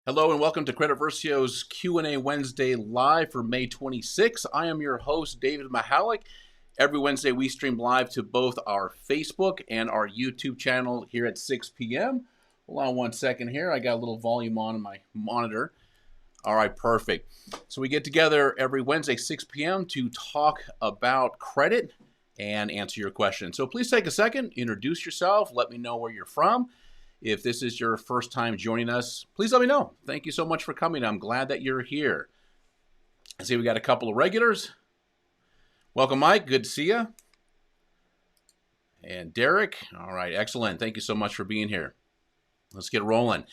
Hello and welcome to Credit Versio's Q&A Wednesday live for May 26. I am your host, David Michalek. Every Wednesday we stream live to both our Facebook and our YouTube channel here at 6 p.m. Hold on one second here. I got a little volume on my monitor. All right, perfect. So we get together every Wednesday, 6 p.m. to talk about credit and answer your questions. So please take a second, introduce yourself, let me know where you're from. If this is your first time joining us, please let me know. Thank you so much for coming. I'm glad that you're here. I see we got a couple of regulars. Welcome, Mike. Good to see you. And Derek. All right, excellent. Thank you so much for being here. Let's get rolling.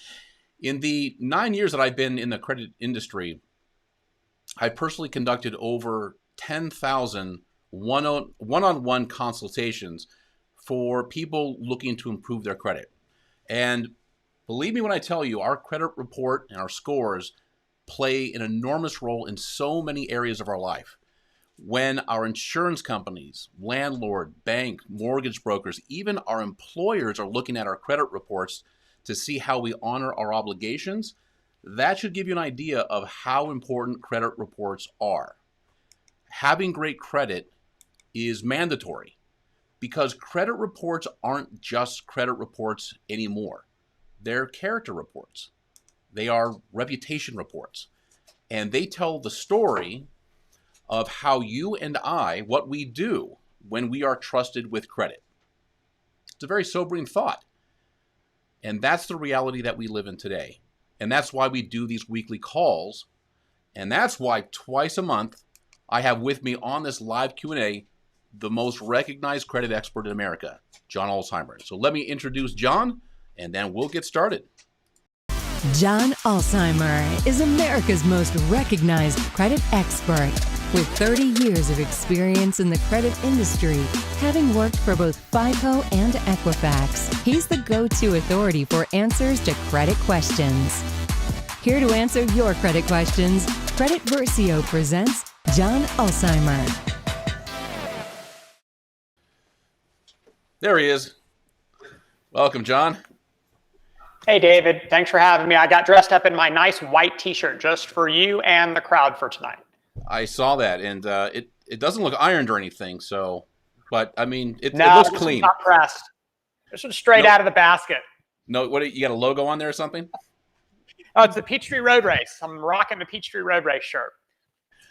In the 9 years that I've been in the credit industry, I personally conducted over 10,000 one-on-one consultations for people looking to improve their credit. And believe me when I tell you, our credit report and our scores play an enormous role in so many areas of our life. When our insurance companies, landlord, bank, mortgage brokers, even our employers are looking at our credit reports to see how we honor our obligations, that should give you an idea of how important credit reports are. Having great credit is mandatory, because credit reports aren't just credit reports anymore. They're character reports. They are reputation reports. And they tell the story of how you and I, what we do when we are trusted with credit. It's a very sobering thought. And that's the reality that we live in today. And that's why we do these weekly calls. And that's why twice a month, I have with me on this live Q&A the most recognized credit expert in America, John Ulzheimer. So let me introduce John, and then we'll get started. John Ulzheimer is America's most recognized credit expert. With 30 years of experience in the credit industry, having worked for both FICO and Equifax, he's the go-to authority for answers to credit questions. Here to answer your credit questions, Credit Versio presents John Ulzheimer. There he is. Welcome, John. Hey, David. Thanks for having me. I got dressed up in my nice white t-shirt just for you and the crowd for tonight. I saw that, and it doesn't look ironed or anything, so, but I mean, it No, looks this clean. One's not pressed. This one's straight out of the basket. No, what, you got a logo on there or something? Oh, it's the Peachtree Road Race. I'm rocking the Peachtree Road Race shirt.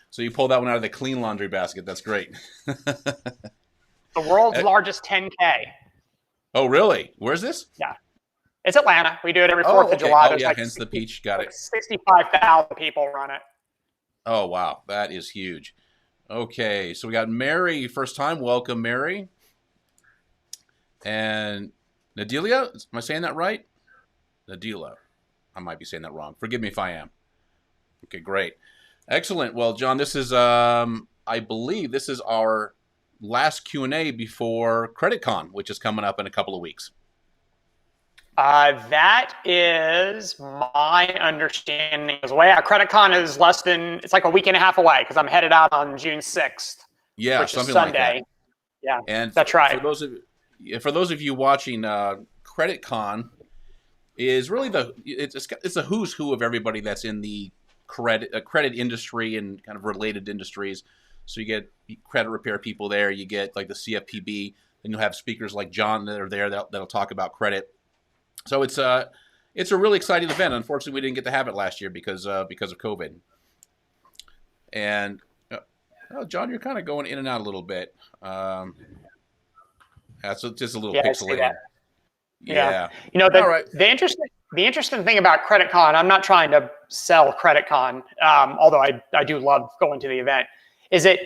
So you pulled that one out of the clean laundry basket. That's great. The world's largest 10K. Oh, really? Where's this? Yeah. It's Atlanta. We do it every 4th of July. Oh, There's yeah, like hence the peach. Got it. 65,000 people run it. Oh, wow. That is huge. Okay, so we got Mary, first time. Welcome, Mary. And Nadelia, am I saying that right? Nadila. I might be saying that wrong. Forgive me if I am. Okay, great. Excellent. Well, John, this is, I believe this is our last Q&A before CreditCon, which is coming up in a couple of weeks. That is my understanding as well. CreditCon is it's like a week and a half away because I'm headed out on June 6th, yeah, which is something Sunday. like that. Yeah, and that's right. For those of you watching, CreditCon is really it's a who's who of everybody that's in the credit industry and kind of related industries. So you get credit repair people there, you get like the CFPB, then you'll have speakers like John that are there that'll talk about credit. So it's a really exciting event. Unfortunately, we didn't get to have it last year because of COVID. And John, you're kind of going in and out a little bit. That's just a little pixelated. Yeah. You know, the interesting thing about CreditCon, I'm not trying to sell CreditCon, although I do love going to the event, is it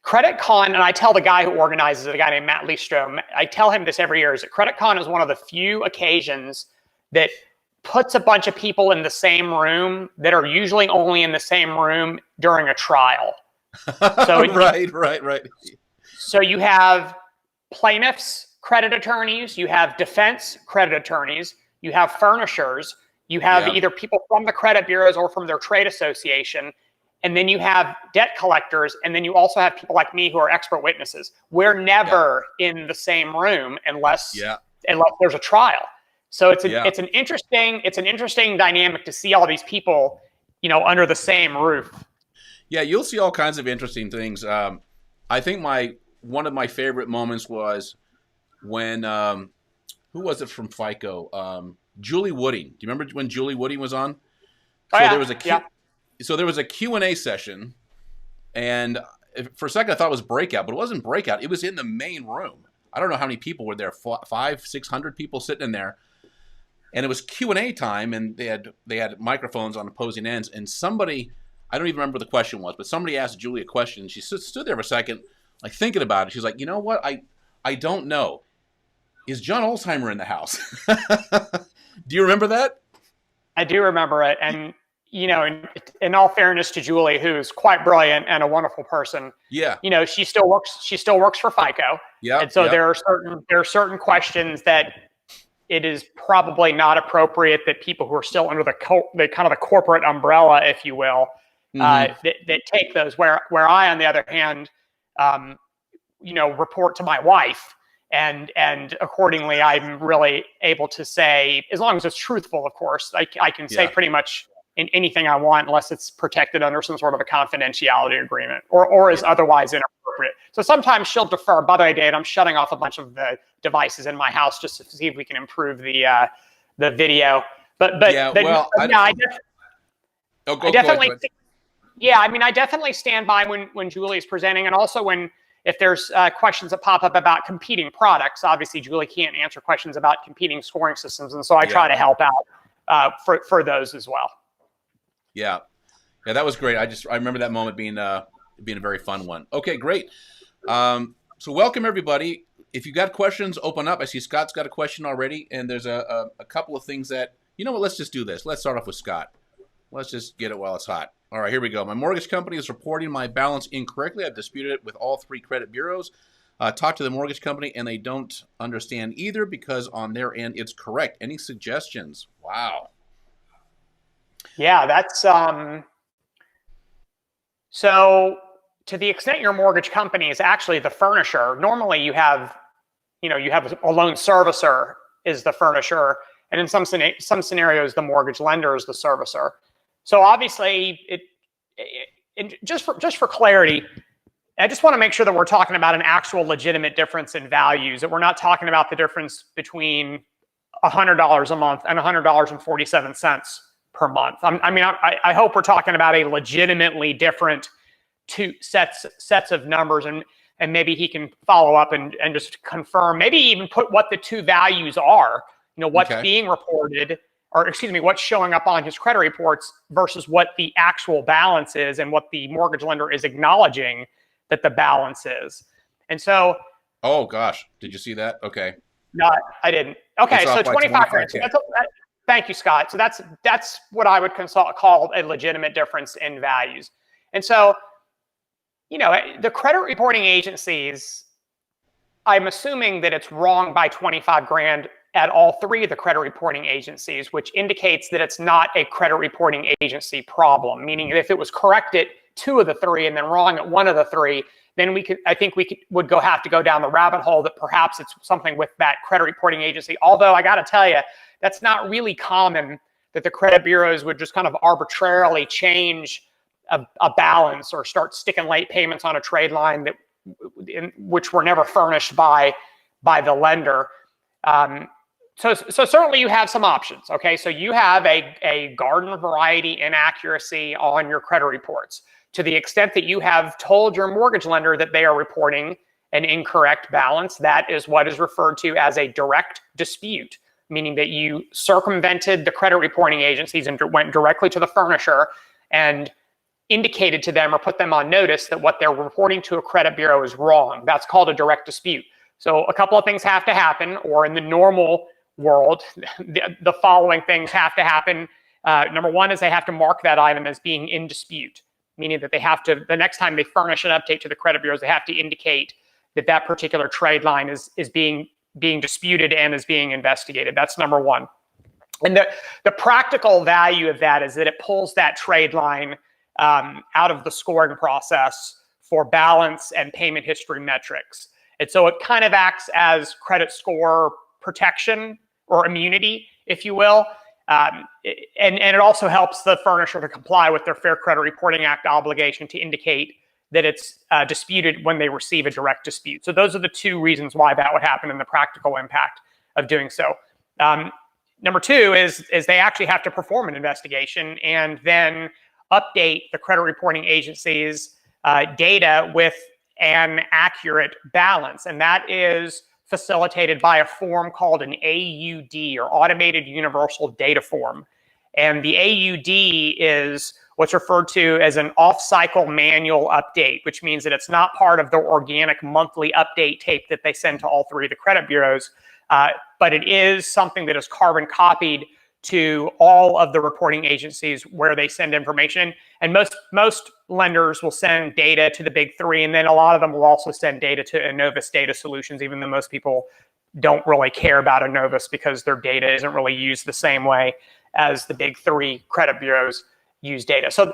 CreditCon, and I tell the guy who organizes it, a guy named Matt Leestrom, I tell him this every year, is that CreditCon is one of the few occasions that puts a bunch of people in the same room that are usually only in the same room during a trial. So right. So you have plaintiffs, credit attorneys, you have defense credit attorneys, you have furnishers, you have either people from the credit bureaus or from their trade association, and then you have debt collectors, and then you also have people like me who are expert witnesses. We're never in the same room unless there's a trial. So it's an interesting dynamic to see all these people, under the same roof. Yeah, you'll see all kinds of interesting things. I think one of my favorite moments was when who was it from FICO? Julie Wooding. Do you remember when Julie Wooding was on? So there was a Q&A session, and for a second I thought it was breakout, but it wasn't breakout. It was in the main room. I don't know how many people were there, 500-600 people sitting in there. And it was Q&A time, and they had microphones on opposing ends, and somebody, I don't even remember what the question was, but somebody asked Julie a question, and she stood there for a second, like thinking about it. She's like, you know what? I don't know. Is John Ulzheimer in the house? Do you remember that? I do remember it. And, in all fairness to Julie, who's quite brilliant and a wonderful person, she still works for FICO. Yeah. And so there are certain questions that it is probably not appropriate that people who are still under the kind of the corporate umbrella, if you will, that take those. Where I, on the other hand, report to my wife, and accordingly, I'm really able to say, as long as it's truthful, of course, I can say pretty much anything I want, unless it's protected under some sort of a confidentiality agreement or is otherwise inappropriate. So sometimes she'll defer. By the way, Dave, I'm shutting off a bunch of the devices in my house just to see if we can improve the video. I definitely stand by when Julie is presenting, and also if there's questions that pop up about competing products. Obviously, Julie can't answer questions about competing scoring systems, and so I try to help out for those as well. Yeah, that was great. I remember that moment being a very fun one. Okay, great. So welcome everybody. If you got questions, open up. I see Scott's got a question already, and there's a couple of things that, let's just do this. Let's start off with Scott. Let's just get it while it's hot. All right, here we go. My mortgage company is reporting my balance incorrectly. I've disputed it with all 3 credit bureaus. Talked to the mortgage company, and they don't understand either because on their end it's correct. Any suggestions? Wow. Yeah, that's so to the extent your mortgage company is actually the furnisher. Normally you have a loan servicer is the furnisher, and in some scenarios the mortgage lender is the servicer. So obviously just for clarity, I just want to make sure that we're talking about an actual legitimate difference in values, that we're not talking about the difference between $100 a month and $100.47 per month. I hope we're talking about a legitimately different two sets of numbers, and maybe he can follow up and just confirm, maybe even put what the two values are, what's being reported, or excuse me, what's showing up on his credit reports versus what the actual balance is and what the mortgage lender is acknowledging that the balance is. And so, oh gosh, did you see that? Okay. No, I didn't. Okay, so 25 grand. So thank you, Scott. So that's what I would call a legitimate difference in values. And so, the credit reporting agencies, I'm assuming that it's wrong by 25 grand at all 3 of the credit reporting agencies, which indicates that it's not a credit reporting agency problem. Meaning, if it was correct at 2 of the 3 and then wrong at 1 of the 3, then would have to go down the rabbit hole that perhaps it's something with that credit reporting agency. Although I got to tell you, that's not really common that the credit bureaus would just kind of arbitrarily change a balance or start sticking late payments on a trade line which were never furnished by the lender. So certainly you have some options. Okay, so you have a garden variety inaccuracy on your credit reports. To the extent that you have told your mortgage lender that they are reporting an incorrect balance, that is what is referred to as a direct dispute, meaning that you circumvented the credit reporting agencies and went directly to the furnisher and indicated to them or put them on notice that what they're reporting to a credit bureau is wrong. That's called a direct dispute. So a couple of things have to happen, or in the normal world, the following things have to happen. Number one is they have to mark that item as being in dispute, meaning that they have to, the next time they furnish an update to the credit bureaus, they have to indicate that that particular trade line is being disputed and is being investigated. That's number one. And the practical value of that is that it pulls that trade line out of the scoring process for balance and payment history metrics. And so it kind of acts as credit score protection or immunity, if you will. And it also helps the furnisher to comply with their Fair Credit Reporting Act obligation to indicate that it's disputed when they receive a direct dispute. So those are the two reasons why that would happen and the practical impact of doing so. Number two is they actually have to perform an investigation and then update the credit reporting agency's data with an accurate balance. And that is facilitated by a form called an AUD, or Automated Universal Data Form. And the AUD is what's referred to as an off-cycle manual update, which means that it's not part of the organic monthly update tape that they send to all three of the credit bureaus, but it is something that is carbon copied to all of the reporting agencies where they send information. And most lenders will send data to the big three, and then a lot of them will also send data to Innovis Data Solutions, even though most people don't really care about Innovis because their data isn't really used the same way as the big three credit bureaus use data. So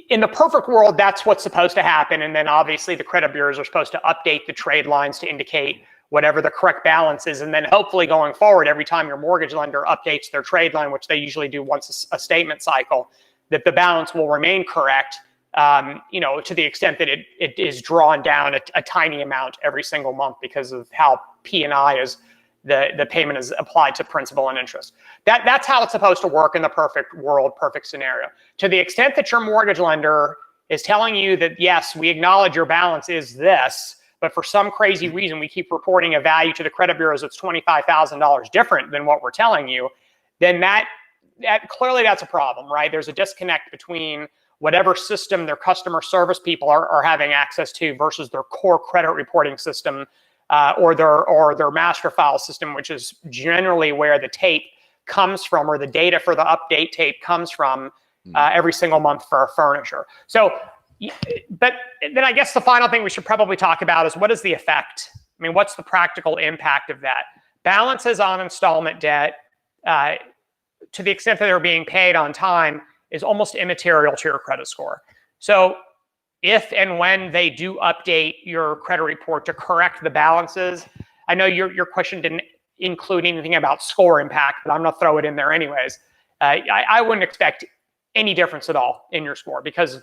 in the perfect world, that's what's supposed to happen. And then obviously the credit bureaus are supposed to update the trade lines to indicate whatever the correct balance is. And then hopefully going forward, every time your mortgage lender updates their trade line, which they usually do once a statement cycle, that the balance will remain correct, to the extent that it is drawn down a tiny amount every single month because of how P&I is, the payment is applied to principal and interest. That's how it's supposed to work in the perfect world, perfect scenario. To the extent that your mortgage lender is telling you that, yes, we acknowledge your balance is this, but for some crazy reason, we keep reporting a value to the credit bureaus that's $25,000 different than what we're telling you, then that clearly that's a problem, right? There's a disconnect between whatever system their customer service people are having access to versus their core credit reporting system, or their master file system, which is generally where the tape comes from, or the data for the update tape comes from every single month for a furnisher. So, but then I guess the final thing we should probably talk about is, what is the effect? I mean, what's the practical impact of that? Balances on installment debt, to the extent that they're being paid on time, is almost immaterial to your credit score. So if and when they do update your credit report to correct the balances, I know your question didn't include anything about score impact, but I'm going to throw it in there anyways. I wouldn't expect any difference at all in your score, because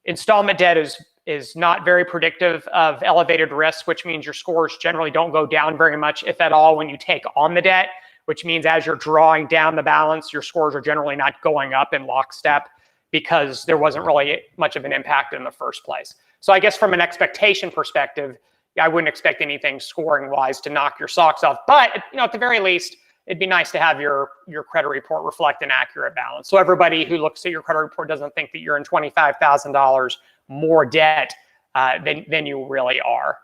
installment debt is not very predictive of elevated risk, which means your scores generally don't go down very much, if at all, when you take on the debt, which means as you're drawing down the balance, your scores are generally not going up in lockstep because there wasn't really much of an impact in the first place. So I guess from an expectation perspective, I wouldn't expect anything scoring wise to knock your socks off. But at the very least, it'd be nice to have your credit report reflect an accurate balance. So everybody who looks at your credit report doesn't think that you're in $25,000 more debt than you really are.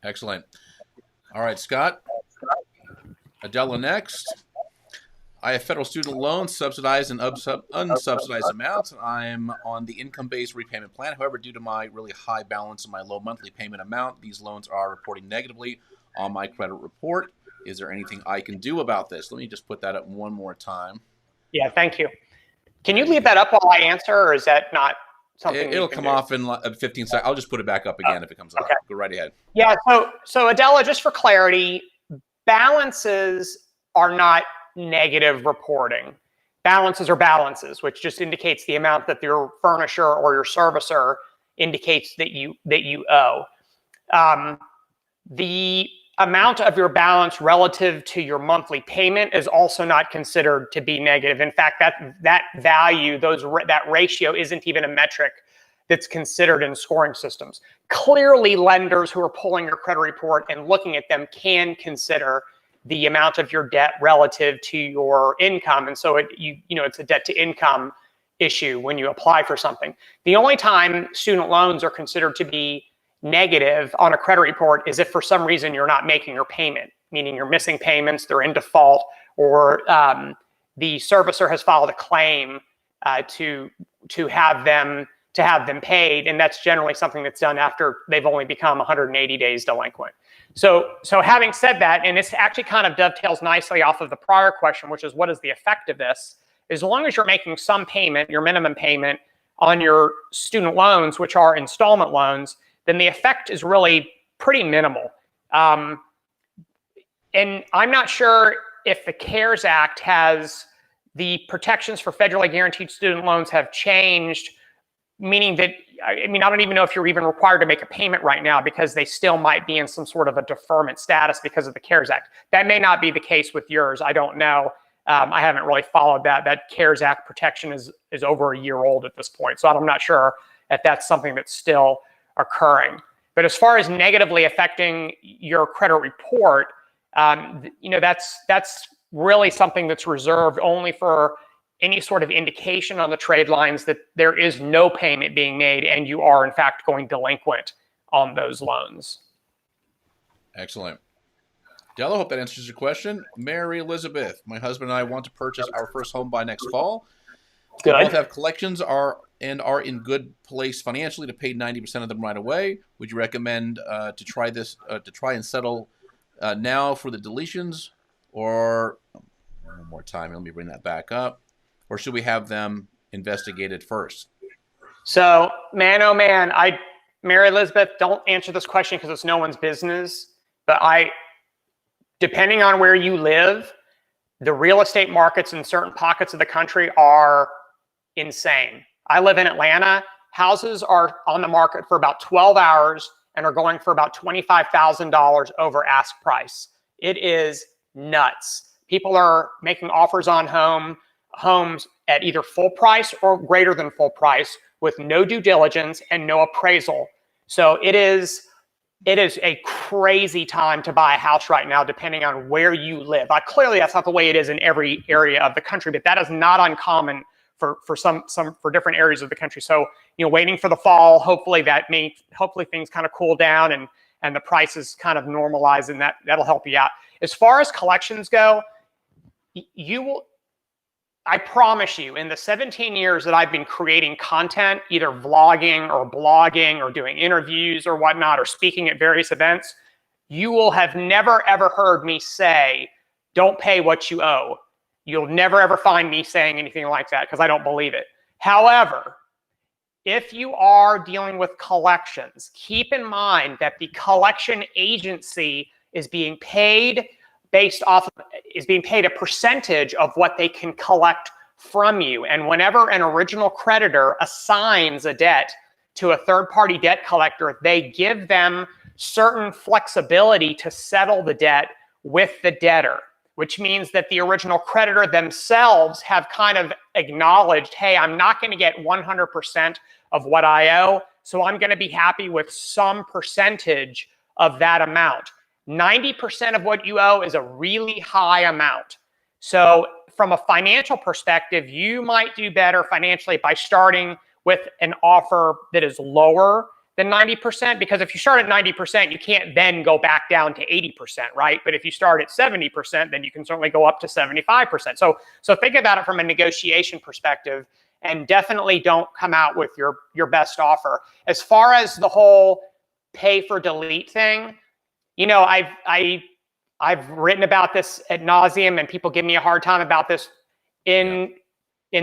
Excellent. All right, Scott. Adela next. I have federal student loans, subsidized and unsubsidized amounts. I'm on the income-based repayment plan. However, due to my really high balance and my low monthly payment amount, these loans are reporting negatively on my credit report. Is there anything I can do about this? Let me just put that up one more time. Yeah, thank you. Can you leave that up while I answer, or is that not something it'll come off in 15 seconds. I'll just put it back up again if it comes up. Go right ahead. Yeah, so Adela, just for clarity, balances are not negative reporting. Balances are balances, which just indicates the amount that your furnisher or your servicer indicates that you owe. The amount of your balance relative to your monthly payment is also not considered to be negative. In fact, that value, that ratio isn't even a metric that's considered in scoring systems. Clearly, lenders who are pulling your credit report and looking at them can consider the amount of your debt relative to your income. And so it's a debt to income issue when you apply for something. The only time student loans are considered to be negative on a credit report is if for some reason you're not making your payment, meaning you're missing payments, they're in default, or the servicer has filed a claim to have them paid, and that's generally something that's done after they've only become 180 days delinquent. So having said that, and this actually kind of dovetails nicely off of the prior question, which is what is the effect of this? As long as you're making some payment, your minimum payment on your student loans, which are installment loans, then the effect is really pretty minimal. And and I'm not sure if the CARES Act has the protections for federally guaranteed student loans have changed, meaning that, I don't even know if you're even required to make a payment right now because they still might be in some sort of a deferment status because of the CARES Act. That may not be the case with yours. I don't know. I haven't really followed that. That CARES Act protection is over a year old at this point. So I'm not sure if that's something that's still occurring. But as far as negatively affecting your credit report, that's really something that's reserved only for any sort of indication on the trade lines that there is no payment being made and you are in fact going delinquent on those loans. Excellent. Della, hope that answers your question. Mary Elizabeth, my husband and I want to purchase our first home by next fall. Good. We both have collections are in good place financially to pay 90% of them right away. Would you recommend to try and settle now for the deletions, or one more time? Let me bring that back up. Or should we have them investigated first? So, man, oh man, Mary Elizabeth, don't answer this question because it's no one's business. But depending on where you live, the real estate markets in certain pockets of the country are insane. I live in Atlanta. Houses are on the market for about 12 hours and are going for about $25,000 over ask price. It is nuts. People are making offers on homes at either full price or greater than full price with no due diligence and no appraisal. So it is a crazy time to buy a house right now, depending on where you live. Clearly, that's not the way it is in every area of the country, but that is not uncommon for different areas of the country. So, waiting for the fall, hopefully things kind of cool down and the prices kind of normalize, and that'll help you out. As far as collections go, I promise you, in the 17 years that I've been creating content, either vlogging or blogging or doing interviews or whatnot, or speaking at various events, you will have never, ever heard me say, don't pay what you owe. You'll never, ever find me saying anything like that because I don't believe it. However, if you are dealing with collections, keep in mind that the collection agency is being paid a percentage of what they can collect from you. And whenever an original creditor assigns a debt to a third-party debt collector, they give them certain flexibility to settle the debt with the debtor, which means that the original creditor themselves have kind of acknowledged, hey, I'm not going to get 100% of what I owe, so I'm going to be happy with some percentage of that amount. 90% of what you owe is a really high amount. So from a financial perspective, you might do better financially by starting with an offer that is lower than 90%, because if you start at 90%, you can't then go back down to 80%, right? But if you start at 70%, then you can certainly go up to 75%. So think about it from a negotiation perspective, and definitely don't come out with your best offer. As far as the whole pay for delete thing, I've written about this ad nauseum, and people give me a hard time about this. In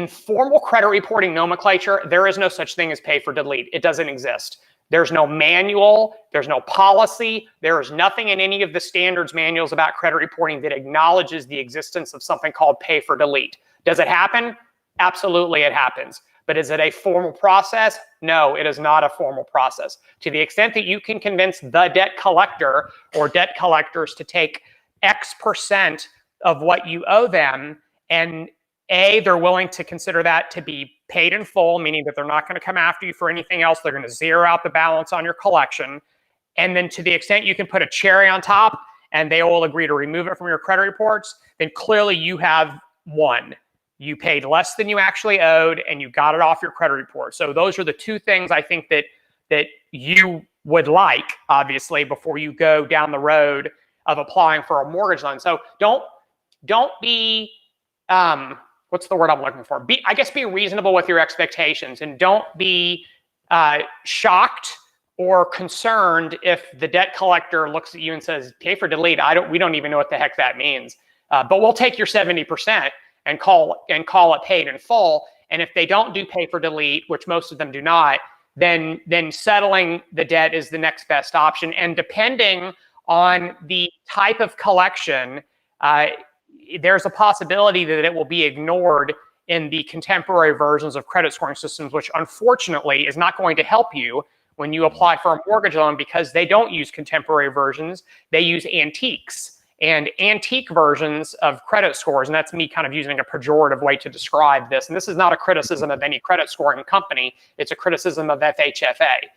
formal credit reporting nomenclature, there is no such thing as pay for delete. It doesn't exist. There's no manual, there's no policy, there is nothing in any of the standards manuals about credit reporting that acknowledges the existence of something called pay for delete. Does it happen? Absolutely, it happens. But is it a formal process? No, it is not a formal process. To the extent that you can convince the debt collector or debt collectors to take X percent of what you owe them, and they're willing to consider that to be paid in full, meaning that they're not going to come after you for anything else. They're going to zero out the balance on your collection. And then to the extent you can put a cherry on top and they will agree to remove it from your credit reports, then clearly you have won. You paid less than you actually owed, and you got it off your credit report. So those are the two things I think that you would like, obviously, before you go down the road of applying for a mortgage loan. So don't be, what's the word I'm looking for? Be reasonable with your expectations, and don't be shocked or concerned if the debt collector looks at you and says, pay for delete. We don't even know what the heck that means. But we'll take your 70%. And call it paid in full. And if they don't do pay for delete, which most of them do not, then settling the debt is the next best option. And depending on the type of collection, there's a possibility that it will be ignored in the contemporary versions of credit scoring systems, which unfortunately is not going to help you when you apply for a mortgage loan, because they don't use contemporary versions. They use antiques and antique versions of credit scores. And that's me kind of using a pejorative way to describe this. And this is not a criticism of any credit scoring company. It's a criticism of FHFA.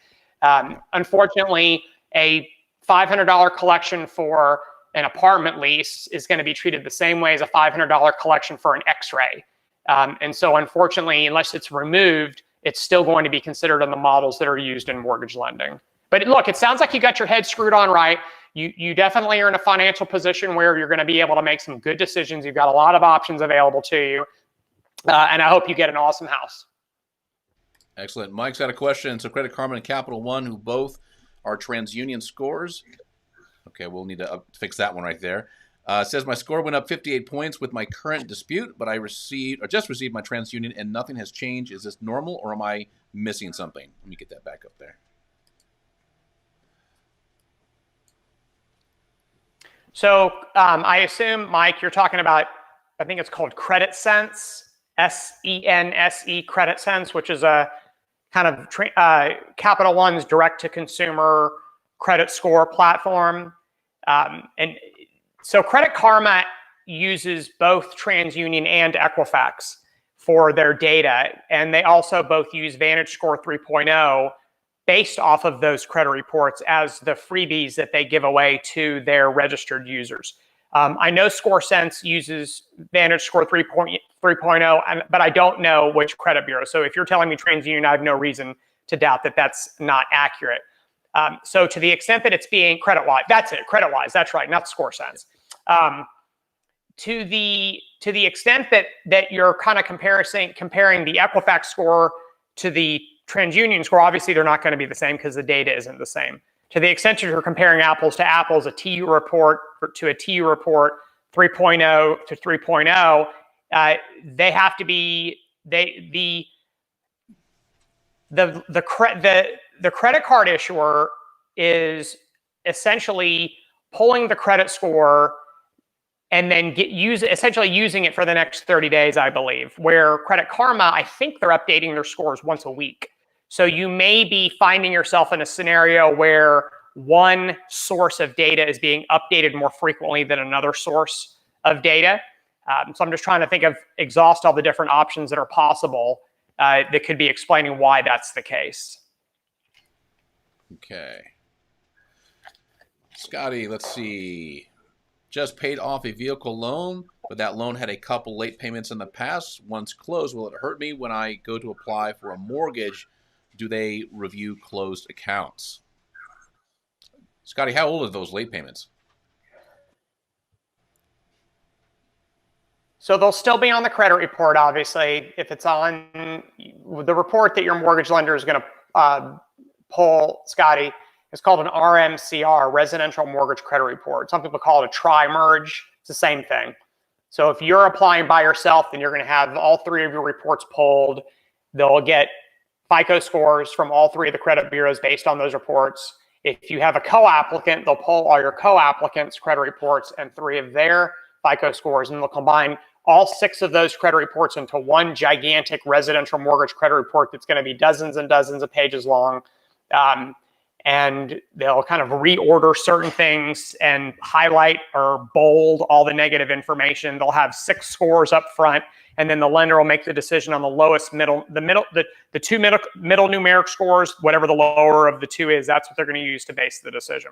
Unfortunately, a $500 collection for an apartment lease is going to be treated the same way as a $500 collection for an X-ray. And so unfortunately, unless it's removed, it's still going to be considered in the models that are used in mortgage lending. But look, it sounds like you got your head screwed on right. You definitely are in a financial position where you're going to be able to make some good decisions. You've got a lot of options available to you. And I hope you get an awesome house. Excellent. Mike's got a question. So Credit Karma and Capital One, who both are TransUnion scores. Okay, we'll need to fix that one right there. Says my score went up 58 points with my current dispute, but I just received my TransUnion and nothing has changed. Is this normal or am I missing something? Let me get that back up there. So I assume, Mike, you're talking about, I think it's called Credit Sense, S-E-N-S-E, Credit Sense, which is a kind of Capital One's direct-to-consumer credit score platform. And so Credit Karma uses both TransUnion and Equifax for their data, and they also both use VantageScore 3.0 based off of those credit reports as the freebies that they give away to their registered users. I know ScoreSense uses VantageScore 3.0, but I don't know which credit bureau. So if you're telling me TransUnion, I have no reason to doubt that that's not accurate. So to the extent that it's being credit-wise, that's it, credit-wise, that's right, not ScoreSense. To the extent that you're kind of comparing the Equifax score to the TransUnion score, obviously they're not going to be the same because the data isn't the same. To the extent that you're comparing apples to apples, a TU report to a TU report, 3.0 to 3.0, they have to be the credit card issuer is essentially pulling the credit score and then essentially using it for the next 30 days, I believe. Where Credit Karma, I think they're updating their scores once a week. So you may be finding yourself in a scenario where one source of data is being updated more frequently than another source of data. So I'm just trying to exhaust all the different options that are possible that could be explaining why that's the case. Okay. Scotty, let's see. Just paid off a vehicle loan, but that loan had a couple late payments in the past. Once closed, will it hurt me when I go to apply for a mortgage? Do they review closed accounts? Scotty, how old are those late payments? So they'll still be on the credit report, obviously. If it's on the report that your mortgage lender is going to pull, Scotty, it's called an RMCR, Residential Mortgage Credit Report. Some people call it a tri-merge. It's the same thing. So if you're applying by yourself, then you're going to have all three of your reports pulled. They'll get FICO scores from all three of the credit bureaus based on those reports. If you have a co-applicant, they'll pull all your co-applicants' credit reports and three of their FICO scores, and they'll combine all six of those credit reports into one gigantic residential mortgage credit report that's going to be dozens and dozens of pages long. And they'll kind of reorder certain things and highlight or bold all the negative information. They'll have 6 scores up front, and then the lender will make the decision on the lowest the two middle numeric scores, whatever the lower of the two is, that's what they're going to use to base the decision.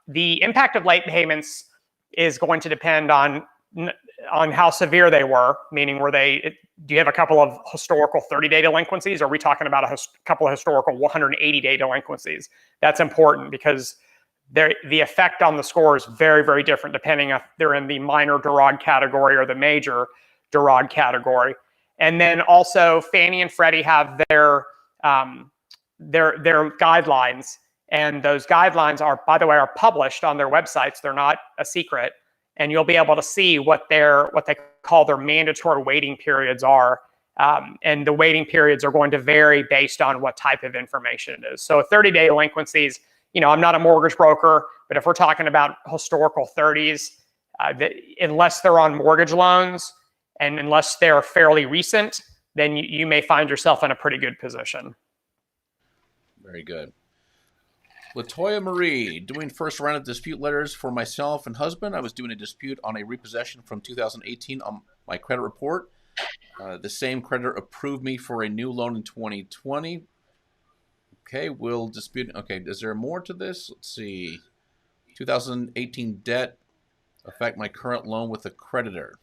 The impact of late payments is going to depend on how severe they were, meaning do you have a couple of historical 30-day delinquencies? Or are we talking about a couple of historical 180-day delinquencies? That's important because the effect on the score is very, very different depending if they're in the minor Durag category or the major Durag category. And then also Fannie and Freddie have their guidelines, and those guidelines are, by the way, are published on their websites. They're not a secret. And you'll be able to see what they call their mandatory waiting periods are. And the waiting periods are going to vary based on what type of information it is. So 30-day delinquencies, I'm not a mortgage broker, But if we're talking about historical 30s, unless they're on mortgage loans and unless they're fairly recent, then you may find yourself in a pretty good position. Very good. Latoya Marie, doing first round of dispute letters for myself and husband. I was doing a dispute on a repossession from 2018 on my credit report. The same creditor approved me for a new loan in 2020. Okay, we'll dispute. Okay, is there more to this? Let's see. 2018 debt affect my current loan with the creditor.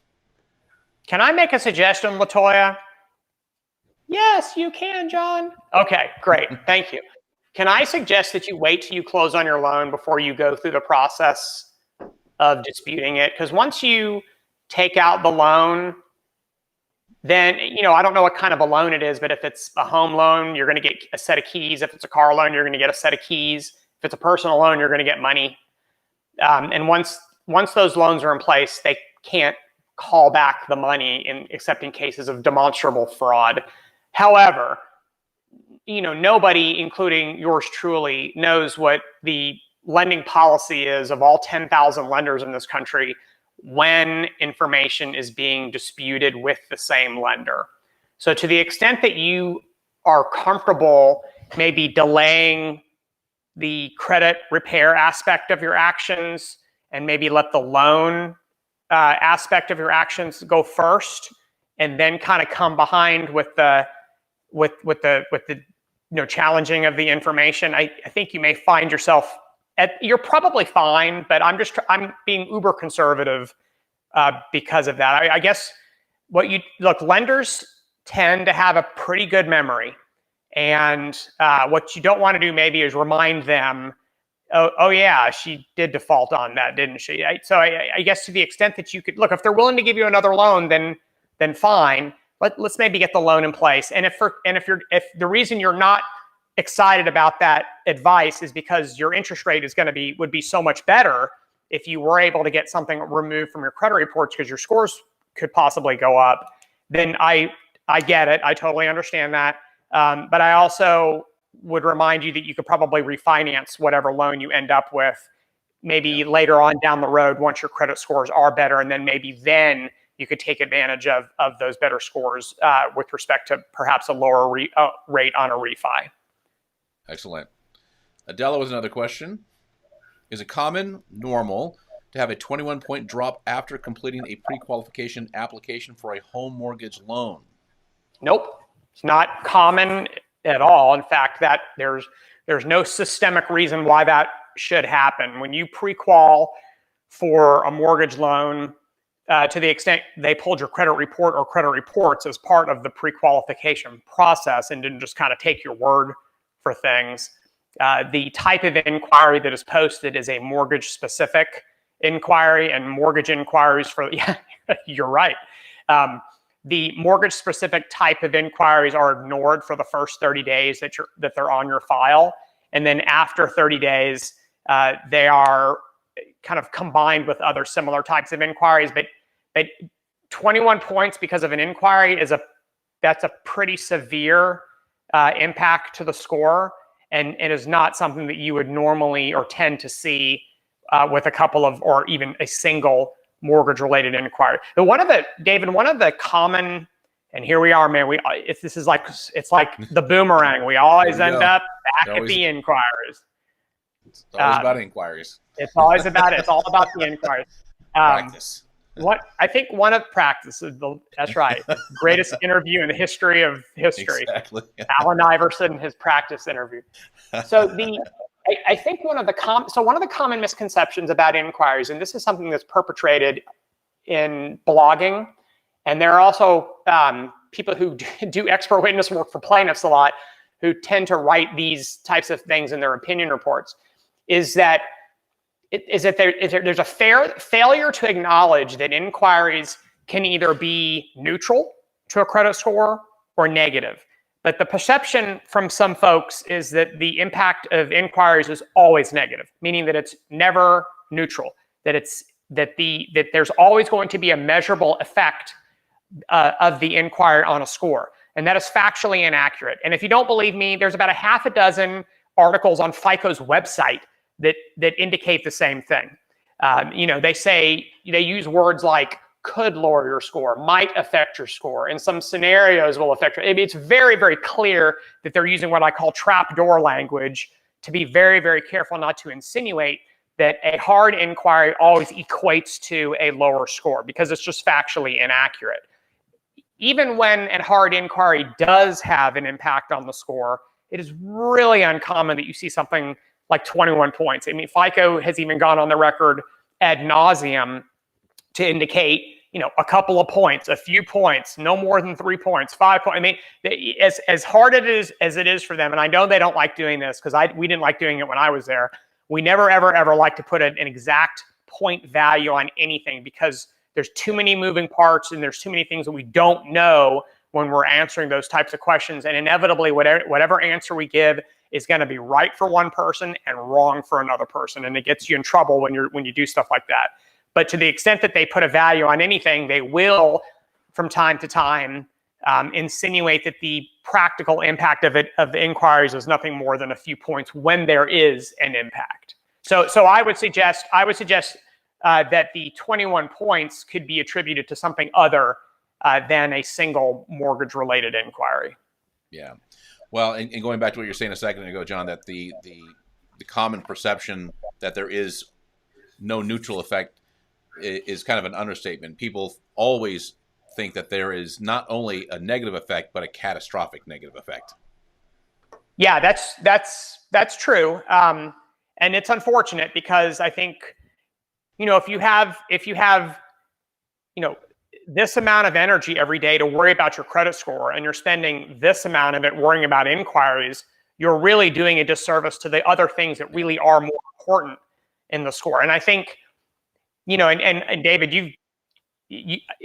Can I make a suggestion, Latoya? Yes, you can, John. Okay, great. Thank you. Can I suggest that you wait till you close on your loan before you go through the process of disputing it? Because once you take out the loan, then, I don't know what kind of a loan it is, but if it's a home loan, you're going to get a set of keys. If it's a car loan, you're going to get a set of keys. If it's a personal loan, you're going to get money. And once those loans are in place, they can't call back the money except in cases of demonstrable fraud. However, nobody, including yours truly, knows what the lending policy is of all 10,000 lenders in this country when information is being disputed with the same lender. So to the extent that you are comfortable maybe delaying the credit repair aspect of your actions and maybe let the loan aspect of your actions go first, and then kind of come behind with the challenging of the information, I think you may find yourself you're probably fine, but I'm being uber conservative because of that. I guess lenders tend to have a pretty good memory, and what you don't want to do maybe is remind them, oh yeah, she did default on that, didn't she? So I guess to the extent that you could if they're willing to give you another loan, then fine. Let's maybe get the loan in place. And if the reason you're not excited about that advice is because your interest rate would be so much better if you were able to get something removed from your credit reports because your scores could possibly go up, then I get it. I totally understand that. But I also would remind you that you could probably refinance whatever loan you end up with maybe later on down the road once your credit scores are better, and then then you could take advantage of those better scores with respect to perhaps a lower rate on a refi. Excellent. Adela was another question. Is it normal to have a 21-point drop after completing a pre-qualification application for a home mortgage loan? Nope. It's not common at all. In fact, that there's no systemic reason why that should happen. When you pre-qual for a mortgage loan, to the extent they pulled your credit report or credit reports as part of the pre-qualification process and didn't just kind of take your word for things, the type of inquiry that is posted is a mortgage-specific inquiry, and mortgage inquiries you're right. The mortgage-specific type of inquiries are ignored for the first 30 days that they're on your file, and then after 30 days, they are kind of combined with other similar types of inquiries. But 21 points because of an inquiry that's a pretty severe impact to the score, and it is not something that you would normally or tend to see with a couple of or even a single mortgage-related inquiry. But one of the common, and here we are, man. It's like the boomerang. We always end up back at the inquiries. It's always about inquiries. It's all about the inquiries. Practice. I think one of that's right. Greatest interview in the history of history. Exactly. Allen Iverson, his practice interview. So I think one of the common misconceptions about inquiries, and this is something that's perpetrated in blogging, and there are also people who do expert witness work for plaintiffs a lot, who tend to write these types of things in their opinion reports, is that there's a failure to acknowledge that inquiries can either be neutral to a credit score or negative. But the perception from some folks is that the impact of inquiries is always negative, meaning that it's never neutral, that there's always going to be a measurable effect of the inquiry on a score. And that is factually inaccurate. And if you don't believe me, there's about a half a dozen articles on FICO's website that indicate the same thing. They use words like could lower your score, might affect your score, in some scenarios will affect your. It's very, very clear that they're using what I call trapdoor language to be very, very careful not to insinuate that a hard inquiry always equates to a lower score, because it's just factually inaccurate. Even when a hard inquiry does have an impact on the score, it is really uncommon that you see something like 21 points. I mean, FICO has even gone on the record ad nauseum to indicate, a couple of points, a few points, no more than 3 points, 5 points. I mean, as hard as it is for them, and I know they don't like doing this because we didn't like doing it when I was there. We never, ever, ever like to put an exact point value on anything, because there's too many moving parts and there's too many things that we don't know when we're answering those types of questions. And inevitably, whatever answer we give is going to be right for one person and wrong for another person. And it gets you in trouble when you do stuff like that. But to the extent that they put a value on anything, they will, from time to time, insinuate that the practical impact of the inquiries is nothing more than a few points when there is an impact. So I would suggest that the 21 points could be attributed to something other than a single mortgage-related inquiry. Yeah. Well, and going back to what you were saying a second ago, John, that the common perception that there is no neutral effect is kind of an understatement. People always think that there is not only a negative effect, but a catastrophic negative effect. Yeah, that's true. And it's unfortunate, because I think, if you have, this amount of energy every day to worry about your credit score, and you're spending this amount of it worrying about inquiries, you're really doing a disservice to the other things that really are more important in the score. And I think, and David, you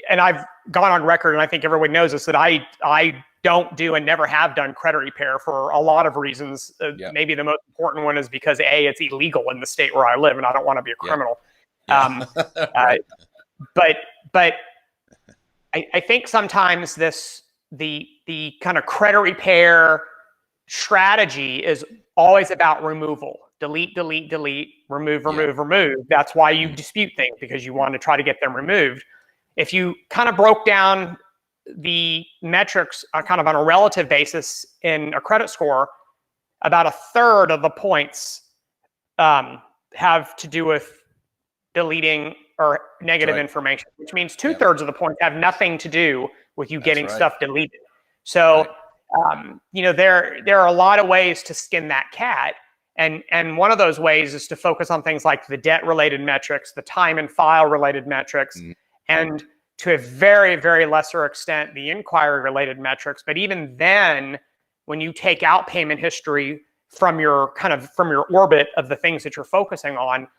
and I've gone on record, and I think everyone knows this, that I don't do and never have done credit repair for a lot of reasons. Maybe the most important one is because it's illegal in the state where I live, and I don't want to be a criminal. Yeah. But I think sometimes the kind of credit repair strategy is always about removal. Delete, remove. That's why you dispute things, because you want to try to get them removed. If you kind of broke down the metrics kind of on a relative basis in a credit score, about a third of the points have to do with deleting or negative information, which means 2/3 of the points have nothing to do with you getting stuff deleted. So, there are a lot of ways to skin that cat. And one of those ways is to focus on things like the debt-related metrics, the time and file-related metrics, and to a very, very lesser extent, the inquiry-related metrics. But even then, when you take out payment history from your orbit of the things that you're focusing on,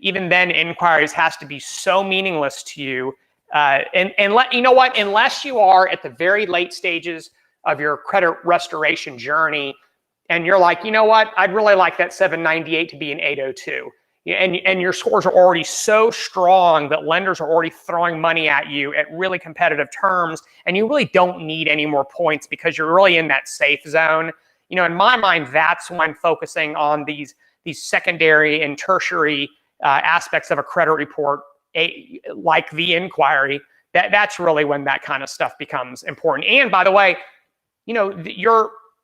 even then, inquiries has to be so meaningless to you. Unless you are at the very late stages of your credit restoration journey, and you're like, I'd really like that 798 to be an 802. And your scores are already so strong that lenders are already throwing money at you at really competitive terms, and you really don't need any more points because you're really in that safe zone. In my mind, that's when focusing on these secondary and tertiary aspects of a credit report, like the inquiry, that's really when that kind of stuff becomes important. And by the way,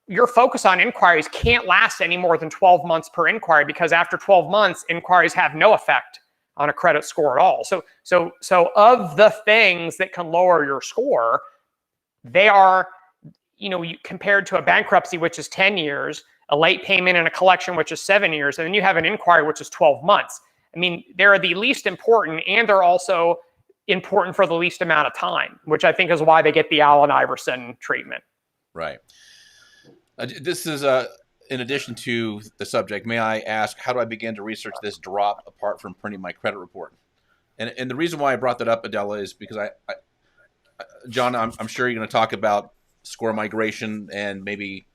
your focus on inquiries can't last any more than 12 months per inquiry, because after 12 months, inquiries have no effect on a credit score at all. So of the things that can lower your score, they are, compared to a bankruptcy, which is 10 years, a late payment and a collection, which is 7 years, and then you have an inquiry, which is 12 months. I mean, they're the least important, and they're also important for the least amount of time, which I think is why they get the Allen Iverson treatment. Right. This is in addition to the subject. May I ask, how do I begin to research this drop apart from printing my credit report? And the reason why I brought that up, Adela, is because John, I'm sure you're going to talk about score migration and maybe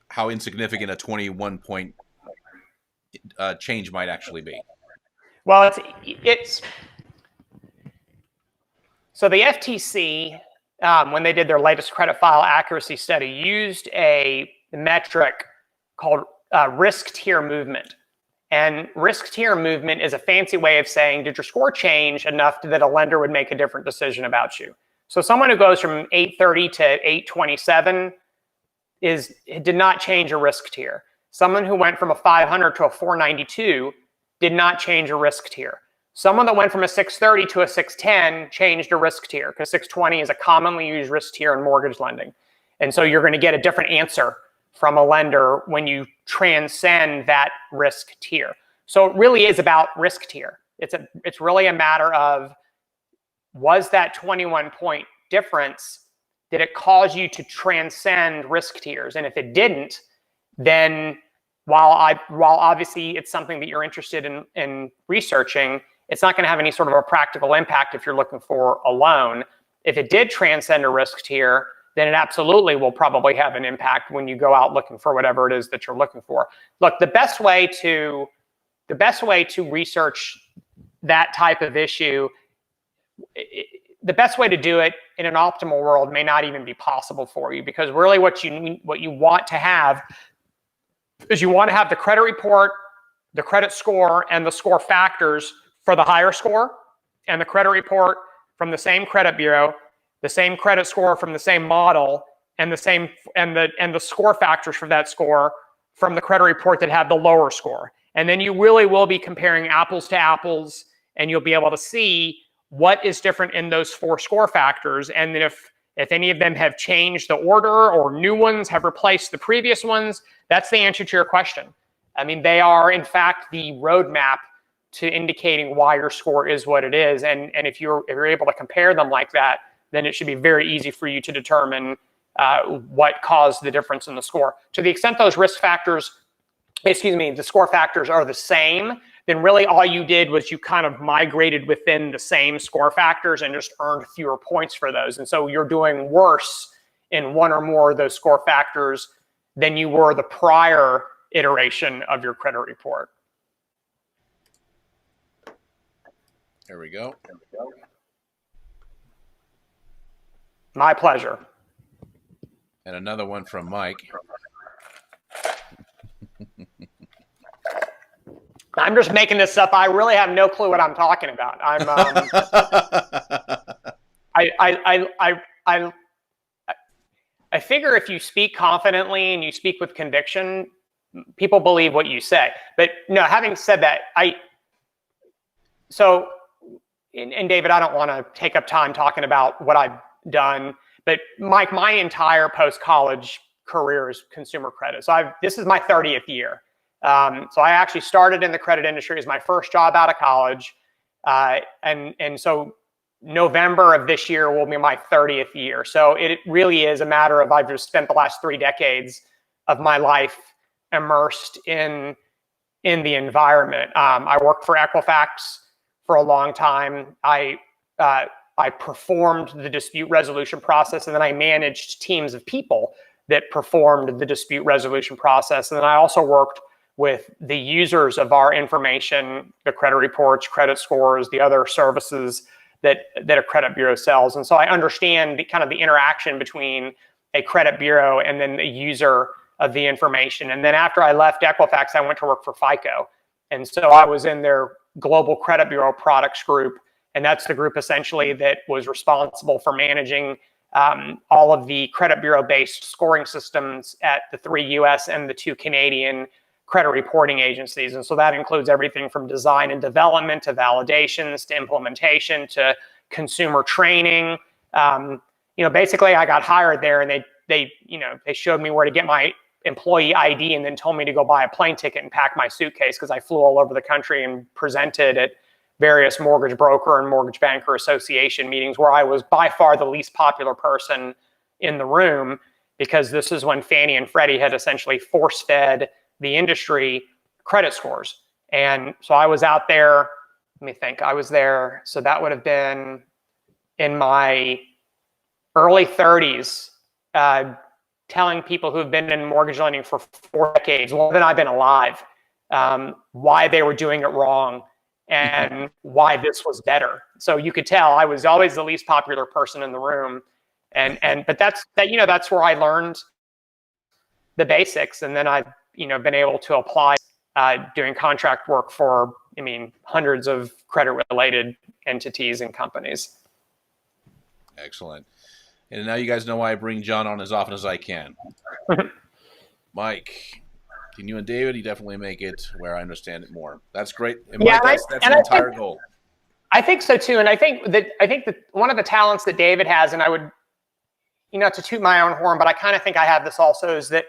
how insignificant a 21 point change might actually be. Well, it's so the FTC, when they did their latest credit file accuracy study, used a metric called risk tier movement. And risk tier movement is a fancy way of saying, did your score change enough that a lender would make a different decision about you? So someone who goes from 830 to 827 did not change a risk tier. Someone who went from a 500 to a 492 did not change a risk tier. Someone that went from a 630 to a 610 changed a risk tier, because 620 is a commonly used risk tier in mortgage lending. And so you're going to get a different answer from a lender when you transcend that risk tier. So it really is about risk tier. It's really a matter of, was that 21-point difference, did it cause you to transcend risk tiers? And if it didn't, then while obviously it's something that you're interested in researching, it's not going to have any sort of a practical impact if you're looking for a loan. If it did transcend a risk tier, then it absolutely will probably have an impact when you go out looking for whatever it is that you're looking for. Look, the best way to research that type of issue, the best way to do it in an optimal world may not even be possible for you, because really what you want to have is you want to have the credit report, the credit score, and the score factors for the higher score, and the credit report from the same credit bureau, the same credit score from the same model, and the score factors for that score from the credit report that have the lower score. And then you really will be comparing apples to apples, and you'll be able to see what is different in those 4 score factors. And then if any of them have changed the order or new ones have replaced the previous ones, that's the answer to your question. I mean, they are in fact the roadmap to indicating why your score is what it is. And if you're able to compare them like that, then it should be very easy for you to determine what caused the difference in the score. To the extent those the score factors are the same, then really all you did was you kind of migrated within the same score factors and just earned fewer points for those. And so you're doing worse in one or more of those score factors than you were the prior iteration of your credit report. There we go. My pleasure. And another one from Mike. I'm just making this up. I really have no clue what I'm talking about. I figure if you speak confidently and you speak with conviction, people believe what you say. But no, having said that, and David, I don't want to take up time talking about what I've done, but Mike, my entire post-college career is consumer credit. So this is my 30th year. So I actually started in the credit industry as my first job out of college. And so November of this year will be my 30th year. So it really is a matter of, I've just spent the last 3 decades of my life immersed in the environment. I worked for Equifax for a long time. I performed the dispute resolution process, and then I managed teams of people that performed the dispute resolution process. And then I also worked with the users of our information, the credit reports, credit scores, the other services that a credit bureau sells. And so I understand the interaction between a credit bureau and then the user of the information. And then after I left Equifax, I went to work for FICO. And so I was in their global credit bureau products group. And that's the group essentially that was responsible for managing all of the credit bureau-based scoring systems at the 3 US and the 2 Canadian credit reporting agencies. And so that includes everything from design and development to validations to implementation to consumer training. Basically I got hired there, and they showed me where to get my employee ID and then told me to go buy a plane ticket and pack my suitcase, because I flew all over the country and presented at various mortgage broker and mortgage banker association meetings, where I was by far the least popular person in the room, because this is when Fannie and Freddie had essentially force-fed the industry credit scores. And so I was out there, let me think, I was there, so that would have been in my early 30s, telling people who've been in mortgage lending for 4 decades, longer than I've been alive, why they were doing it wrong and why this was better. So you could tell I was always the least popular person in the room. But that's where I learned the basics. And then I been able to apply doing contract work for, hundreds of credit-related entities and companies. Excellent. And now you guys know why I bring John on as often as I can. Mike, can you and David, you definitely make it where I understand it more. That's great. And Mike, that's the entire goal. I think so too. And I think that one of the talents that David has, and I would, to toot my own horn, but I kind of think I have this also, is that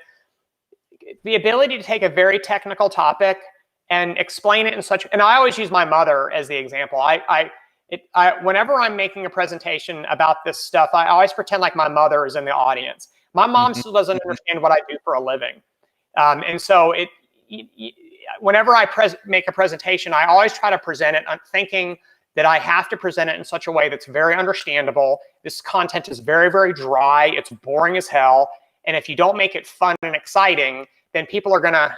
the ability to take a very technical topic and explain it in such, and I always use my mother as the example. Whenever I'm making a presentation about this stuff, I always pretend like my mother is in the audience. My mom still doesn't understand what I do for a living. And so whenever I make a presentation, I always try to present it thinking that I have to present it in such a way that's very understandable. This content is very, very dry. It's boring as hell. And if you don't make it fun and exciting, then people are gonna,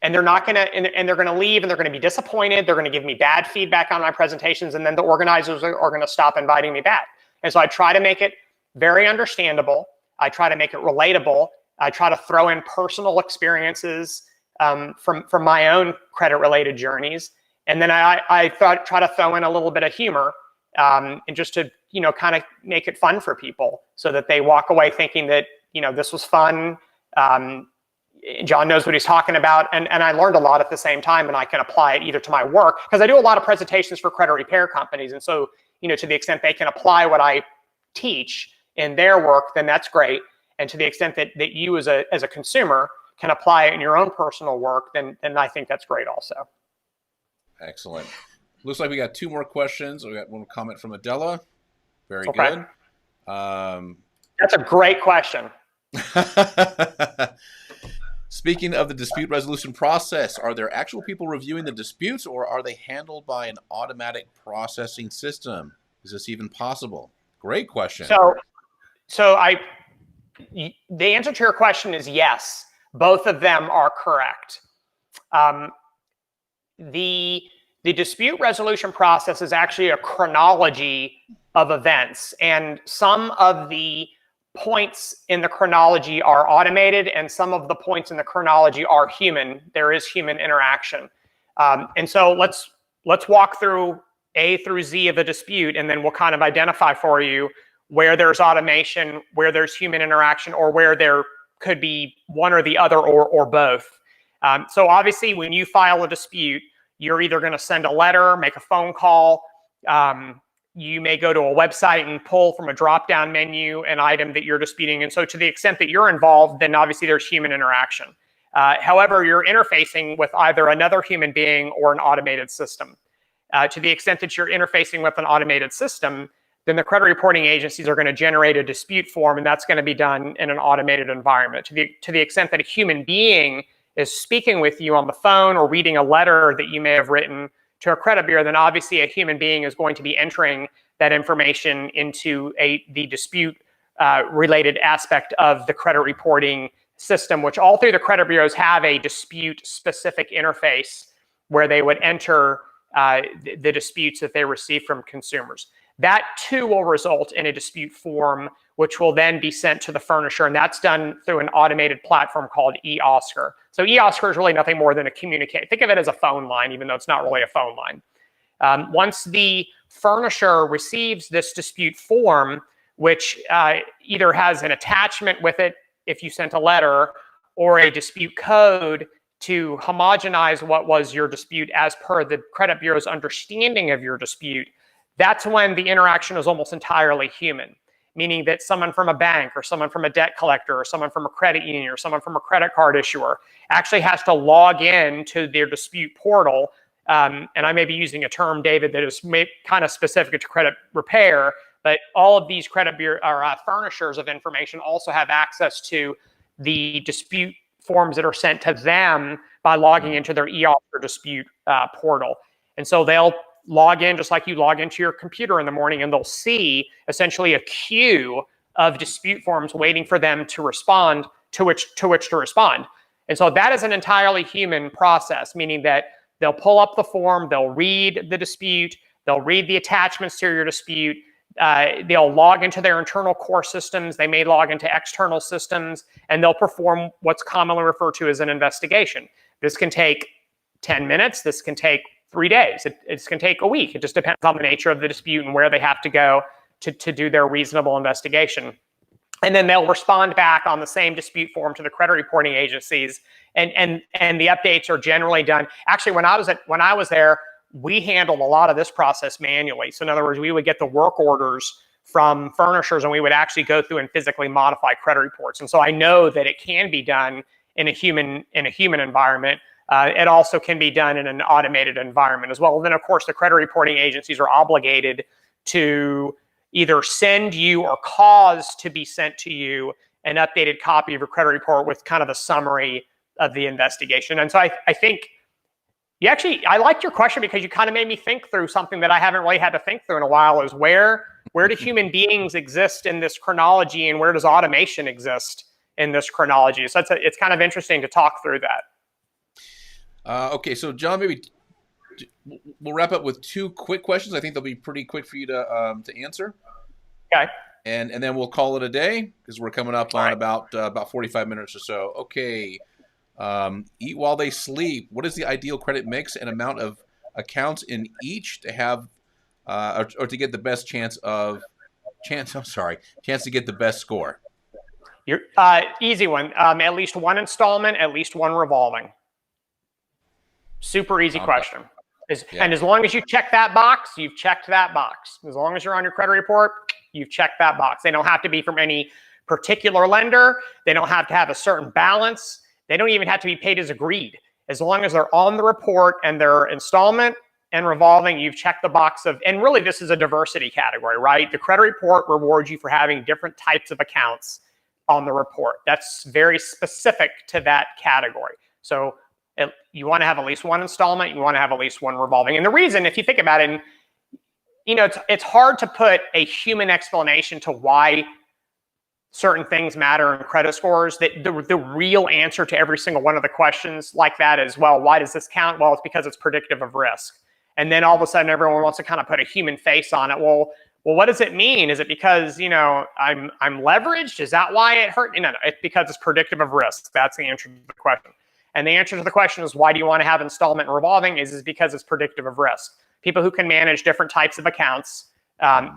and they're not gonna, and they're gonna leave, and they're gonna be disappointed. They're gonna give me bad feedback on my presentations, and then the organizers are gonna stop inviting me back. And so I try to make it very understandable. I try to make it relatable. I try to throw in personal experiences from my own credit-related journeys. And then I try to throw in a little bit of humor and just to, kind of make it fun for people so that they walk away thinking that, this was fun. John knows what he's talking about. And I learned a lot at the same time, and I can apply it either to my work, because I do a lot of presentations for credit repair companies. And so, to the extent they can apply what I teach in their work, then that's great. And to the extent that you as a consumer can apply it in your own personal work, then I think that's great also. Excellent. Looks like we got two more questions. We got one comment from Adela. Very good. That's a great question. Speaking of the dispute resolution process, are there actual people reviewing the disputes, or are they handled by an automatic processing system? Is this even possible? Great question. So the answer to your question is yes. Both of them are correct. The dispute resolution process is actually a chronology of events, and some of the points in the chronology are automated, and some of the points in the chronology are human. There is human interaction, and so let's walk through A through Z of the dispute, and then we'll kind of identify for you where there's automation, where there's human interaction, or where there could be one or the other, or both. So obviously, when you file a dispute, you're either going to send a letter, make a phone call. You may go to a website and pull from a drop-down menu an item that you're disputing. And so to the extent that you're involved, then obviously there's human interaction. However, you're interfacing with either another human being or an automated system. To the extent that you're interfacing with an automated system, then the credit reporting agencies are going to generate a dispute form, and that's going to be done in an automated environment. To the extent that a human being is speaking with you on the phone or reading a letter that you may have written to a credit bureau, then obviously a human being is going to be entering that information into the dispute related aspect of the credit reporting system, which all three of the credit bureaus have a dispute specific interface where they would enter the disputes that they receive from consumers. That too will result in a dispute form, which will then be sent to the furnisher, and that's done through an automated platform called eOscar. So eOscar is really nothing more than a communicate. Think of it as a phone line, even though it's not really a phone line. Once the furnisher receives this dispute form, which either has an attachment with it if you sent a letter, or a dispute code to homogenize what was your dispute as per the credit bureau's understanding of your dispute, that's when the interaction is almost entirely human, meaning that someone from a bank or someone from a debt collector or someone from a credit union or someone from a credit card issuer actually has to log in to their dispute portal. And I may be using a term, David, that is kind of specific to credit repair, but all of these credit bureau or furnishers of information also have access to the dispute forms that are sent to them by logging into their eOscar dispute portal. And so they'll log in just like you log into your computer in the morning, and they'll see essentially a queue of dispute forms waiting for them to respond, to which to respond. And so that is an entirely human process, meaning that they'll pull up the form, they'll read the dispute, they'll read the attachments to your dispute, They'll log into their internal core systems. They may log into external systems, and they'll perform what's commonly referred to as an investigation. This can take 10 minutes. This can take 3 days. It can take a week. It just depends on the nature of the dispute and where they have to go to do their reasonable investigation. And then they'll respond back on the same dispute form to the credit reporting agencies. And the updates are generally done. Actually, when I was there, we handled a lot of this process manually. So in other words, we would get the work orders from furnishers, and we would actually go through and physically modify credit reports. And so I know that it can be done in a human environment. It also can be done in an automated environment as well. And then, of course, the credit reporting agencies are obligated to either send you or cause to be sent to you an updated copy of your credit report with kind of a summary of the investigation. And so I think I liked your question because you kind of made me think through something that I haven't really had to think through in a while, is where do human beings exist in this chronology, and where does automation exist in this chronology? So it's kind of interesting to talk through that. Okay, so John, maybe we'll wrap up with 2 quick questions. I think they'll be pretty quick for you to answer. Okay. And then we'll call it a day because we're coming up on about 45 minutes or so. Okay. Eat while they sleep. What is the ideal credit mix and amount of accounts in each to have or to get the best chance to get the best score? Easy one. At least one installment, at least one revolving. Super easy question. And as long as you check that box, you've checked that box. As long as you're on your credit report, you've checked that box. They don't have to be from any particular lender. They don't have to have a certain balance. They don't even have to be paid as agreed. As long as they're on the report and they're installment and revolving, you've checked the box of, and really this is a diversity category, right? The credit report rewards you for having different types of accounts on the report. That's very specific to that category. So you want to have at least one installment, you want to have at least one revolving. And the reason, if you think about it, it's hard to put a human explanation to why certain things matter in credit scores. That the real answer to every single one of the questions like that is, well, why does this count? Well, it's because it's predictive of risk. And then all of a sudden, everyone wants to kind of put a human face on it. Well, what does it mean? Is it because I'm leveraged? Is that why it hurt? No, it's because it's predictive of risk. That's the answer to the question. And the answer to the question is, why do you want to have installment and revolving? Is because it's predictive of risk. People who can manage different types of accounts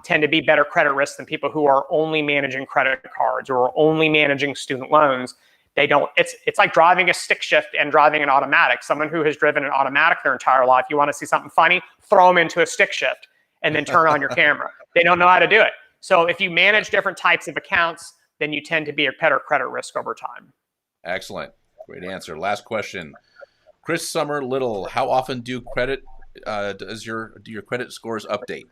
tend to be better credit risk than people who are only managing credit cards or only managing student loans. It's like driving a stick shift and driving an automatic. Someone who has driven an automatic their entire life, you want to see something funny, throw them into a stick shift and then turn on your camera. They don't know how to do it. So if you manage different types of accounts, then you tend to be a better credit risk over time. Excellent. Great answer. Last question. Chris Summer Little, how often do your credit scores update?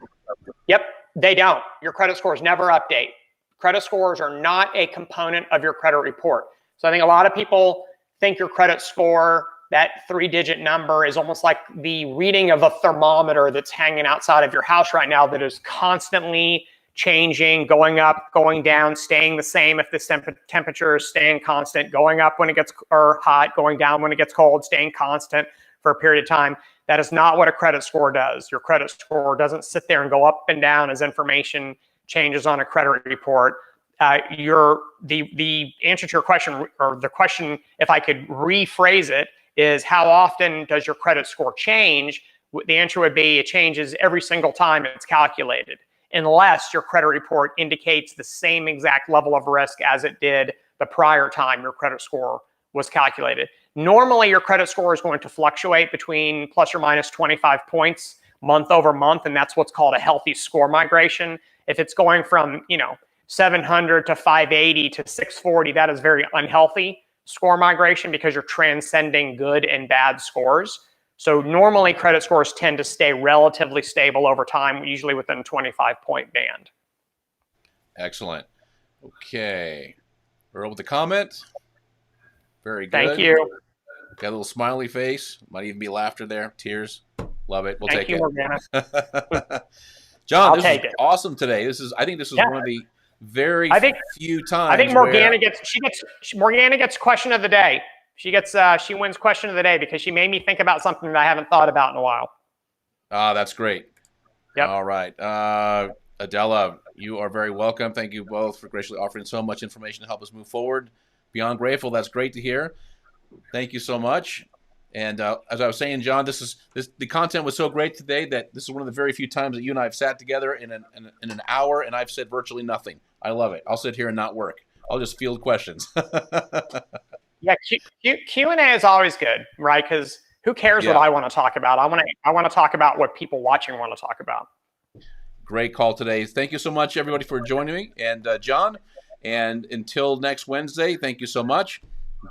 Yep, they don't. Your credit scores never update. Credit scores are not a component of your credit report. So I think a lot of people think your credit score, that 3-digit number, is almost like the reading of a thermometer that's hanging outside of your house right now that is constantly changing, going up, going down, staying the same if the temperature is staying constant, going up when it gets hot, going down when it gets cold, staying constant for a period of time. That is not what a credit score does. Your credit score doesn't sit there and go up and down as information changes on a credit report. The answer to your question, or the question, if I could rephrase it, is how often does your credit score change? The answer would be it changes every single time it's calculated, unless your credit report indicates the same exact level of risk as it did the prior time your credit score was calculated. Normally, your credit score is going to fluctuate between plus or minus 25 points month over month, and that's what's called a healthy score migration. If it's going from 700 to 580 to 640, that is very unhealthy score migration because you're transcending good and bad scores. So normally credit scores tend to stay relatively stable over time, usually within a 25-point band. Excellent. Okay. Earl with the comment. Very good. Thank you. Got a little smiley face. Might even be laughter there. Tears. Love it. We'll Thank take you, it. Morgana. John, this is awesome today. I think this is one of the very few times. I think Morgana gets question of the day. She wins question of the day because she made me think about something that I haven't thought about in a while. That's great. Yep. All right. Adela, you are very welcome. Thank you both for graciously offering so much information to help us move forward. Beyond grateful. That's great to hear. Thank you so much. And as I was saying, John, the content was so great today that this is one of the very few times that you and I have sat together in an hour, and I've said virtually nothing. I love it. I'll sit here and not work. I'll just field questions. Yeah, Q&A is always good, right? Because who cares what I want to talk about? I want to talk about what people watching want to talk about. Great call today. Thank you so much, everybody, for joining me. And John, and until next Wednesday, thank you so much.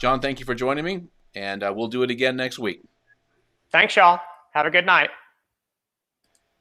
John, thank you for joining me. And we'll do it again next week. Thanks, y'all. Have a good night.